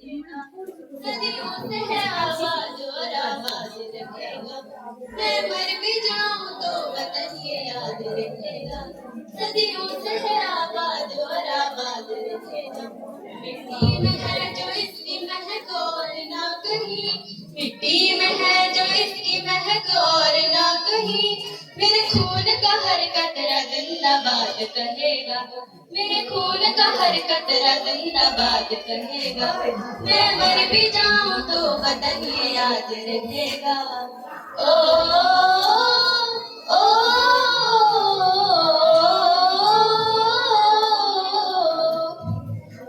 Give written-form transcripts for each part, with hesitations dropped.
रखेगा, सदियों से है आबाद और आबाद रखेगा। मैं मर भी जाऊं तो वतन ये याद रखेगा, सदियों से है आबाद और आबाद रखेगा। मिट्टी में है जो इसकी महक और ना कहीं, मिट्टी में है जो इसकी महक और ना कहीं। मेरे खून का हर कतरा जिंदाबाद कहेगा, मेरे खून का हर कतरा जिंदाबाद कहेगा। मैं मर भी जाऊं तो वतन ये याद रखेगा। ओ ओ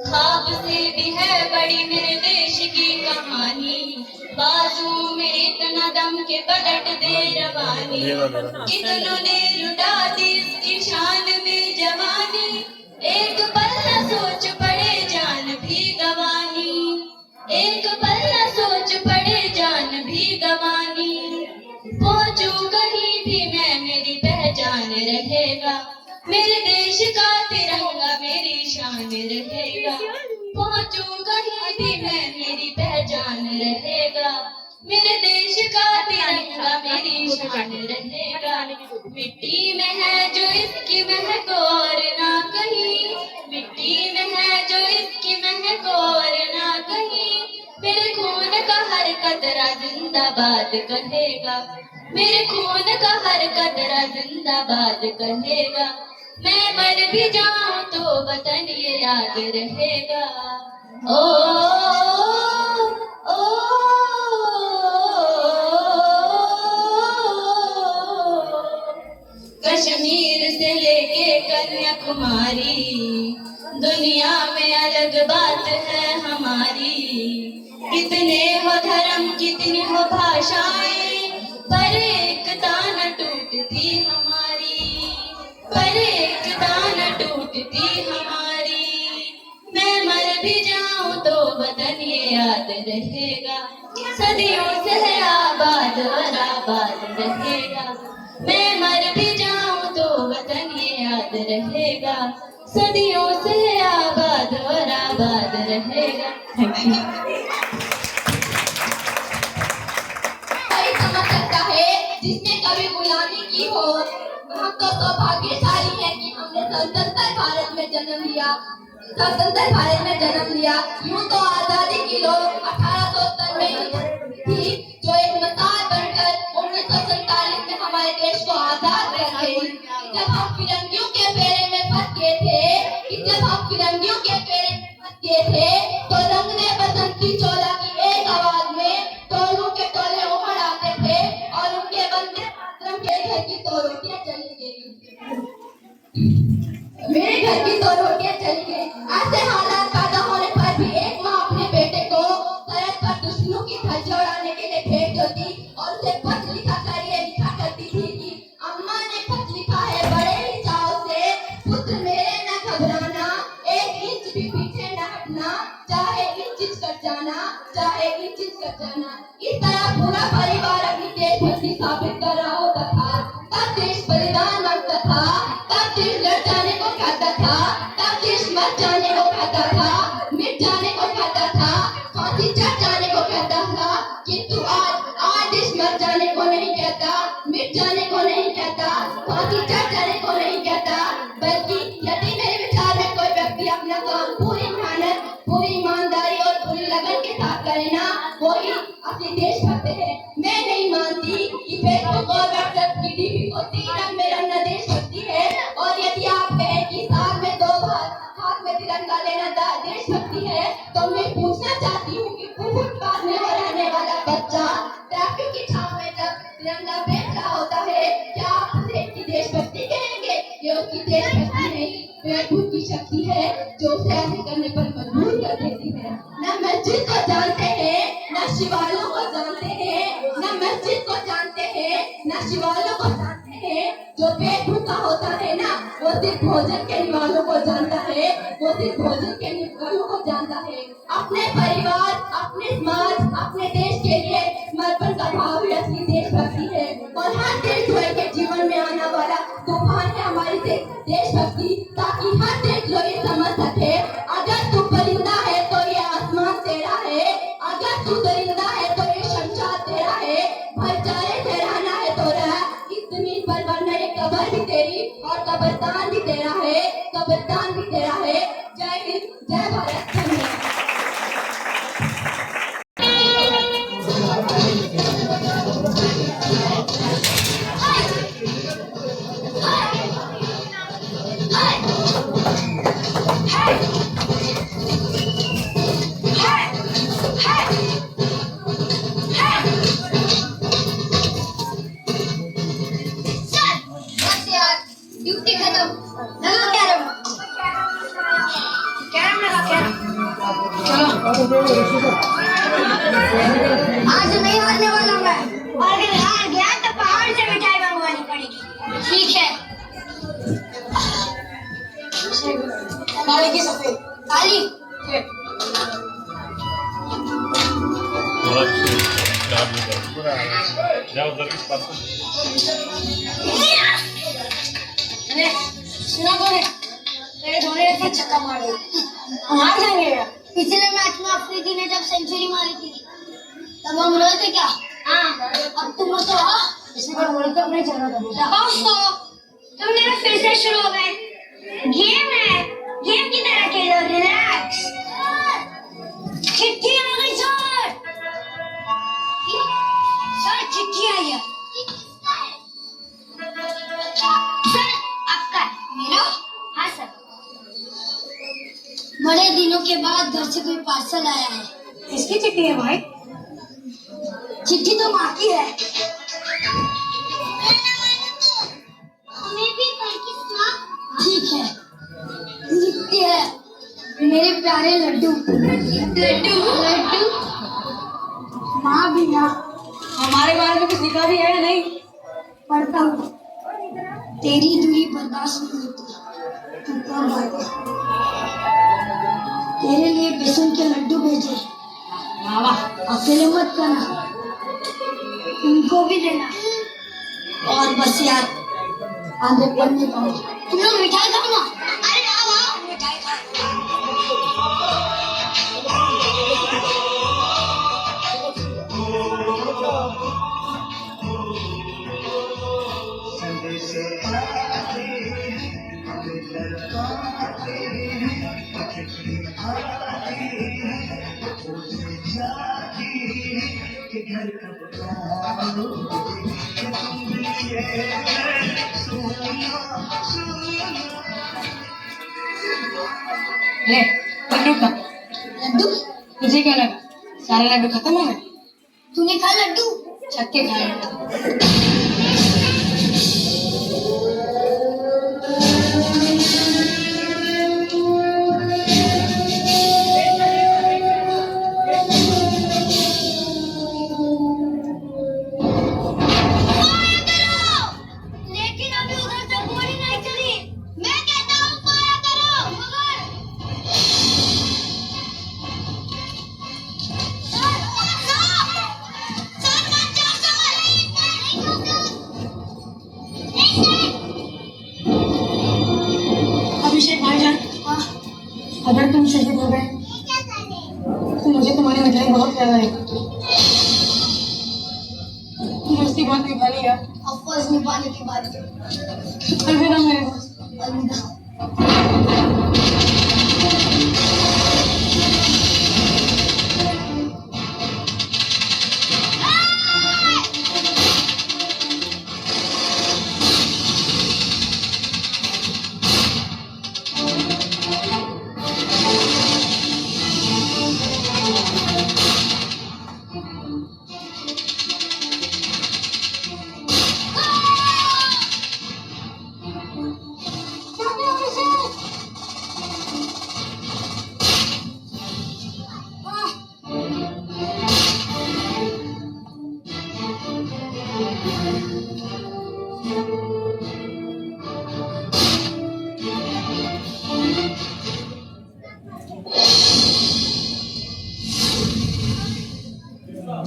ख्वाब से भी है बड़ी मेरे देश की कहानी, बाजू में इतना दम के पलट दे रवानी। कितनों ने लुटा दी इसकी शान में जवानी, एक पल न सोच पड़े जान भी गवानी, एक पल न सोच पड़े जान भी गवानी। पहुंचू कहीं भी मैं मेरी पहचान रहेगा, मेरे देश का तिरंगा मेरी शान रहेगा। पहुंचू कहीं भी मैं मेरी पहचान रहेगा, मेरे देश का तिरंगा मेरी शान रहेगा। मिट्टी में है जो इसकी महक और ना कहीं, मिट्टी में है जो इसकी महक और ना कहीं। मेरे खून का हर कतरा जिंदाबाद कहेगा, मेरे खून का हर कतरा जिंदाबाद कहेगा। मैं मर भी जाऊं तो वतन ये याद रहेगा। ओ ओ कश्मीर से लेके कन्याकुमारी, दुनिया में अलग बात है हमारी। कितने हो धर्म कितनी हो भाषाएं, पर एकता न टूटती हमारी, पर एकता न टूटती हमारी। मैं मर भी जाऊं तो वतन ये याद रहेगा, सदियों से है आबाद और आबाद रहेगा। मैं मर भी जाऊं तो वतन ये याद रहेगा, सदियों से है आबाद और आबाद रहेगा। समझ सकता है जिसने कभी गुलामी की हो, हम तो सौभाग्यशाली है कि हमने स्वतंत्र भारत में जन्म लिया, स्वतंत्र भारत में जन्म लिया। यूं तो आजादी की लो 1893 थी, जो एक मिसाल बनकर 1947 में हमारे देश को आजाद कर गई। जब हम फिरंगियों के फेरे में फंस गए थे, जब हम फिरंगियों के फेरे में फंस गए थे, तो रंग ने बसंती चोला की एक आवाज में टोलों के टोले उमड़ आते थे और उनके वंदे मातरम के घर की तो रोटियां चली गई, मेरे घर की तो रोटियां चली गई। ऐसे हालात पैदा होने पर भी एक माँ अपने बेटे को सरहद पर दुश्मनों की धज्जियां उड़ाने के लिए भेज देती और उसे खत लिखा कर ये लिखा करती थी कि अम्मा ने खत लिखा है बड़े ही चाव से, पुत्र मेरे न घबराना, एक इंच भी पीछे न हटना, चाहे इंच कट जाना, चाहे इंच कट जाना। इस तरह पूरा परिवार अपनी देशभक्ति साबित कर रहा होता था। तब देश बलिदान मांगता था, तब देश लड़ जाने को कहता था, तब देश मर जाने को कहता था, मिट जाने को कहता था, फांसी चढ़ जाने को कहता था। किंतु आज देश मर जाने को नहीं कहता, मिट जाने को नहीं कहता, फांसी चढ़ जाने को नहीं कहता। बल्कि यदि मेरे विचार में कोई व्यक्ति अपना काम पूरी मेहनत, पूरी ईमानदारी और पूरी लगन के साथ करे ना, वो ही अपने देशभक्त है। मैं नहीं मानती कि फेसबुक और व्हाट्सएप की डीपी को 3 रंग में रंगना देशभक्ति है। और यदि आप कहें कि साल में 2 बार हाथ में तिरंगा लेना देशभक्ति है, तो मैं पूछना चाहती हूँ कि फुटपाथ में रहने वाला बच्चा ट्रैफिक की छांव में जब तिरंगा बेच रहा होता है, क्या आप उसे इसकी देशभक्ति कहेंगे? ये उसकी देशभक्ति नहीं, पेट की शक्ति है जो उसे ऐसे करने पर मजबूर कर देती है। न मस्जिद को जानते हैं, न शिवालयों को जानते हैं, न मस्जिद को जानते हैं, न शिवालयों को जानते हैं। जो पेट भूखा होता है ना, वो सिर्फ भोजन के वालों को जानता है, वो सिर्फ भोजन के वालों को जानता है। अपने परिवार, अपने समाज, अपने देश के लिए समर्पण का भाव ही असली देशभक्ति है। और हर देशद्रोही के जीवन में आने वाला तूफान है हमारी देशभक्ति, ताकि हर देशद्रोही समझ सके अगर तू परिंदा है तो ये आसमान तेरा है, तू दरिंदा है तो ये संसार तेरा है, भाईचारे से रहना है तो रह, इस जमीन पर बनना ये कब्र भी तेरी और कब्रस्तान भी तेरा है, कब्रस्तान भी तेरा है। जय हिंद, जय भारत, धन्यवाद। ड्यूटी खत्म, लगा कैरम, कैरम लगा कैरम। चलो आज नहीं हारने वाला मैं, और अगर हार गया तो पहाड़ से मिठाई मंगवानी पड़ेगी। ठीक है। काली की सफेद, काली। सुना कौन है? तेरे धोनी ने फिर छक्का मार दिया। हम हार जाएंगे यार। पिछले मैच में अफरीदी ने जब सेंचुरी मारी थी तब हम रोए थे क्या? हाँ। अब तुम तो इसी पर वर्ल्ड कप नहीं चल रहा था बेटा। ओहो, तुम मेरा फिर से शुरू हो गए। गेम है, गेम की तरह खेलो, रिलैक्स। चिट्ठी आ गई सर। सर चिट्ठी आई है। सर आपका? मेरा? हाँ सर। बड़े दिनों के बाद घर से कोई पार्सल आया है। किसकी चिट्ठी है भाई? चिट्ठी तो माँ की है। हमें भी पढ़ के सुना। ठीक है। लिखती है, मेरे प्यारे लड्डू। लड्डू लड्डू। माँ भी ना। हमारे बारे में कुछ लिखा भी है या नहीं? पढ़ता हूँ। तेरी दूरी बर्दाश्त नहीं होती। तू कब आएगा? तेरे लिए बेसन के लड्डू भेजे। अकेले मत करना, उनको भी देना। और बस यार आगे पढ़ने पाओ। तुम लोग मिठाई खाओ ना। अरे आओ मिठाई खाओ। ले लड्डू खा। लड्डू? तुझे क्या लगा सारे लड्डू खत्म हो गए? तूने खा लड्डू? छक्के खाए। लेकिन अभी उधर से गोली नहीं चली। मैं कहता हूँ पाया करो मगर। अभिषेक भाईजान, अगर तुम शहीद हो गए तो मुझे तुम्हारी मिठाई बहुत याद आएगी। दोस्ती बहुत निभानी यार। अफवाज निभाने की बात। अलविदा मेरे दोस्त। अलविदा।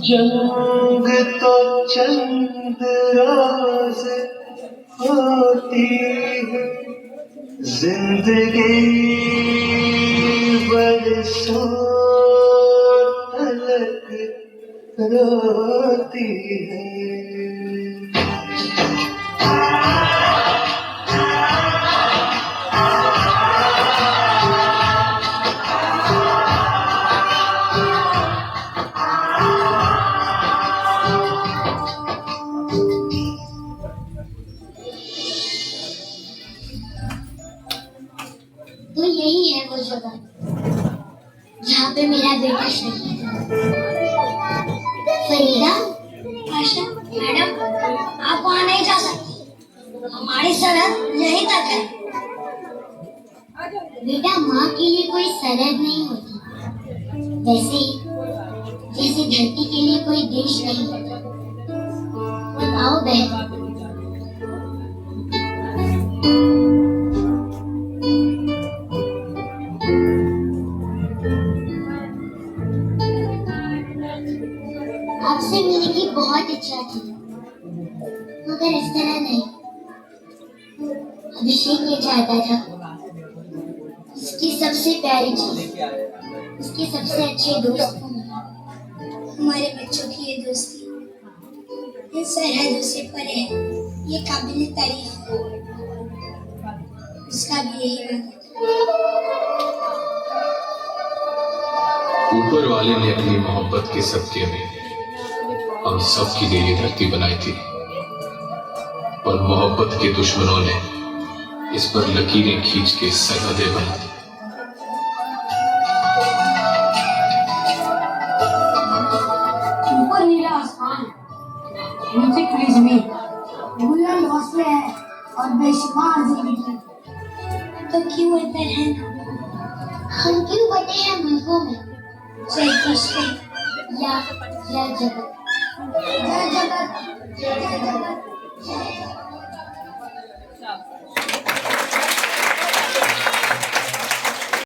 जंग तो चंद राज होती है, जिंदगी बरसों तलक रोती है। तो यही है वो जगह जहाँ पे मेरा बेटा शहीद हुआ। फरीदा, आशा, मैडम, आप वहाँ नहीं जा सकती। हमारी सरहद यहीं तक है। बेटा, माँ के लिए कोई सरहद नहीं होती, वैसे ही जैसे धरती के लिए कोई देश नहीं होता। बताओ बहन। आपसे मिलने की बहुत इच्छा थी, मगर इस तरह नहीं। अभिषेक ये चाहता था उसकी सबसे प्यारी चीज, उसके सबसे अच्छे दोस्त को मिला। हमारे बच्चों की ये दोस्ती इन सरहदों से परे है, ये काबिल तारीफ है। उसका भी यही वादा था। ऊपर वाले ने अपनी मोहब्बत के सदके में हम सब के लिए ये धरती बनाई थी, और मोहब्बत के दुश्मनों ने इस पर लकीरें खींच के सरहदें बना दी। ऊपर नीला आसमान, नीचे खुली जमीन, बुलंद हौसले हैं और बेशुमार जिंदगी। तो क्यों इधर है? हम क्यों बटे हैं मुल्कों में, चाहे किसके या जगत। जय जगत, जय जगत।